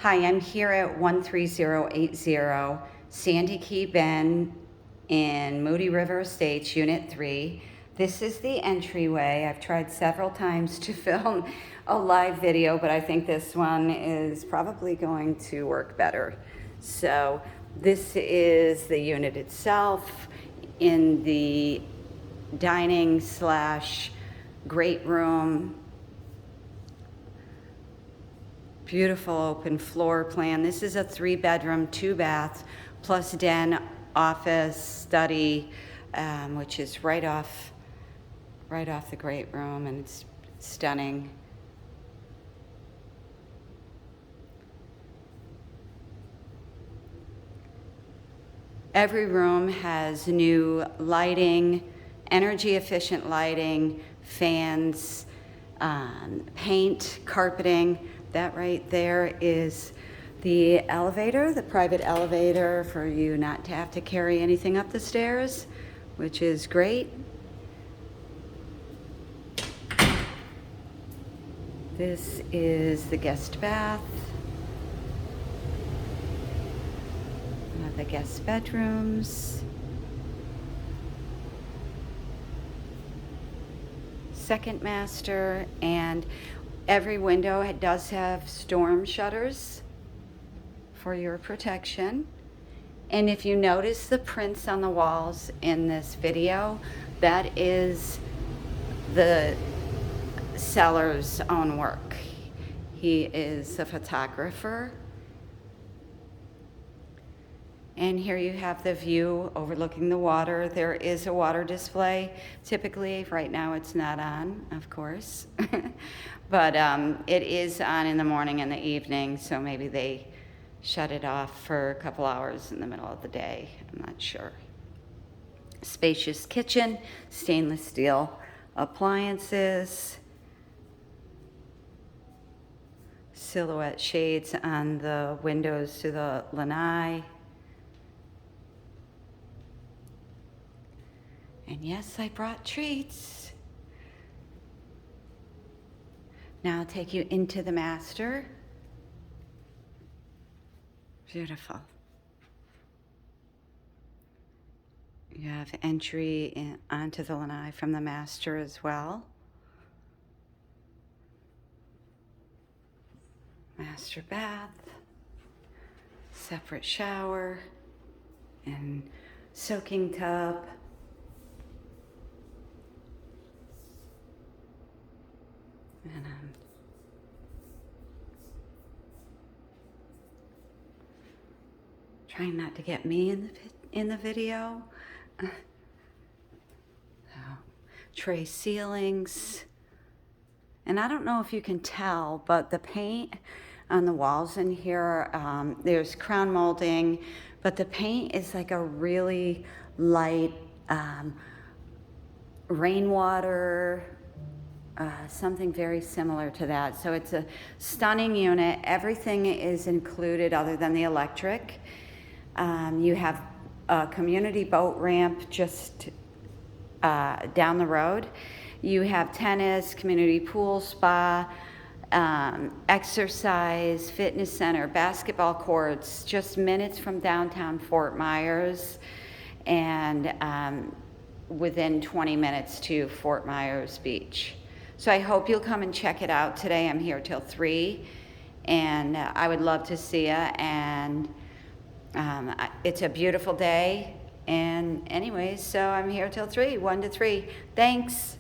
Hi, I'm here at 13080 Sandy Key Bend in Moody River Estates, Unit 3. This is the entryway. I've tried several times to film a live video, but I think this one is probably going to work better. So this is the unit itself. In the dining slash great room, beautiful open floor plan. This is a 3-bedroom, 2-bath, plus den, office, study, which is right off the great room, and it's stunning. Every room has new lighting, energy efficient lighting, fans, paint, carpeting. That right there is the elevator, the private elevator for you not to have to carry anything up the stairs, which is great. This is the guest bath. One of the guest bedrooms. Second master, and every window does have storm shutters for your protection. And if you notice the prints on the walls in this video, that is the seller's own work. He is a photographer. And here you have the view overlooking the water. There is a water display. Typically, right now it's not on, of course. But it is on in the morning and the evening, so maybe they shut it off for a couple hours in the middle of the day. I'm not sure. Spacious kitchen, stainless steel appliances, silhouette shades on the windows to the lanai. And yes, I brought treats. Now I'll take you into the master. Beautiful. You have entry onto the lanai from the master as well. Master bath, separate shower, and soaking tub. And trying not to get me in the video. Tray ceilings. And I don't know if you can tell, but the paint on the walls in here, there's crown molding, but the paint is like a really light rainwater, something very similar to that. So it's a stunning unit. Everything is included other than the electric. You have a community boat ramp just down the road. You have tennis, community pool, spa, exercise, fitness center, basketball courts, just minutes from downtown Fort Myers, and within 20 minutes to Fort Myers Beach. So I hope you'll come and check it out today. I'm here till 3, and I would love to see you. And it's a beautiful day. And anyways, so I'm here till 3, 1 to 3. Thanks.